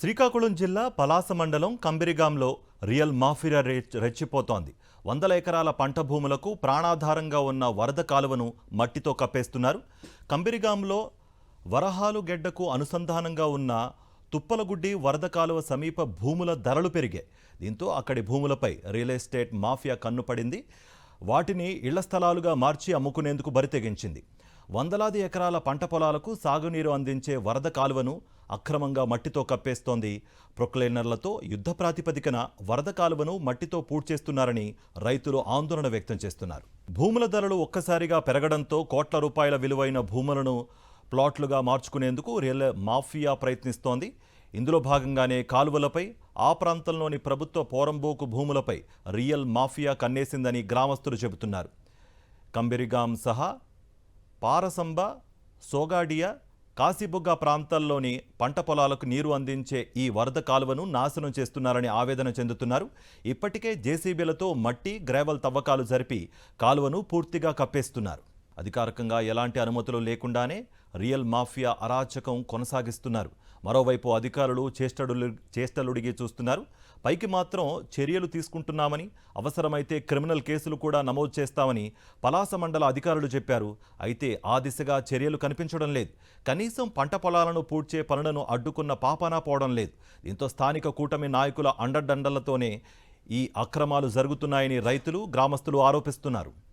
శ్రీకాకుళం జిల్లా పలాస మండలం కంబిరిగాంలో real mafia రెచ్చిపోతోంది. వందల ఎకరాల పంట భూములకు ప్రాణాధారంగా ఉన్న వరద కాలువను మట్టితో కప్పేస్తున్నారు. కంబిరిగాంలో వరహాలు గెడ్డకు అనుసంధానంగా ఉన్న తుప్పలగుడ్డి వరద కాలువ సమీప భూముల ధరలు పెరిగాయి. దీంతో అక్కడి భూములపై రియల్ ఎస్టేట్ మాఫియా కన్నుపడింది. వాటిని ఇళ్ల స్థలాలుగా మార్చి అమ్ముకునేందుకు బరితెగించింది. వందలాది ఎకరాల పంట పొలాలకు సాగునీరు అందించే వరద కాలువను అక్రమంగా మట్టితో కప్పేస్తోంది. ప్రొక్లైనర్లతో యుద్ధ ప్రాతిపదికన వరద కాలువను మట్టితో పూడ్చేస్తున్నారని రైతులు ఆందోళన వ్యక్తం చేస్తున్నారు. భూముల ధరలు ఒక్కసారిగా పెరగడంతో కోట్ల రూపాయల విలువైన భూములను ప్లాట్లుగా మార్చుకునేందుకు రియల్ మాఫియా ప్రయత్నిస్తోంది. ఇందులో భాగంగానే కాలువలపై ఆ ప్రాంతంలోని ప్రభుత్వ పోరంబోకు భూములపై రియల్ మాఫియా కన్నేసిందని గ్రామస్తులు చెబుతున్నారు. కంబిరిగాం సహా పారసంబ, సోగాడియా, కాశీబుగ్గ ప్రాంతాల్లోని పంట పొలాలకు నీరు అందించే ఈ వరద కాలువను నాశనం చేస్తున్నారని ఆవేదన చెందుతున్నారు. ఇప్పటికే జేసీబీలతో మట్టి, గ్రావెల్ తవ్వకాలు జరిపి కాలువను పూర్తిగా కప్పేస్తున్నారు. అధికారికంగా ఎలాంటి అనుమతులు లేకుండానే రియల్ మాఫియా అరాచకం కొనసాగిస్తున్నారు. మరోవైపు అధికారులు చేష్టలుడిగి చూస్తున్నారు. పైకి మాత్రం చర్యలు తీసుకుంటున్నామని, అవసరమైతే క్రిమినల్ కేసులు కూడా నమోదు చేస్తామని పలాస మండల అధికారులు చెప్పారు. అయితే ఆ దిశగా చర్యలు కనిపించడం లేదు. కనీసం పంట పొలాలను పూడ్చే పనులను అడ్డుకున్న పాపానా పోవడం లేదు. దీంతో స్థానిక కూటమి నాయకుల అండదండలతోనే ఈ అక్రమాలు జరుగుతున్నాయని రైతులు, గ్రామస్తులు ఆరోపిస్తున్నారు.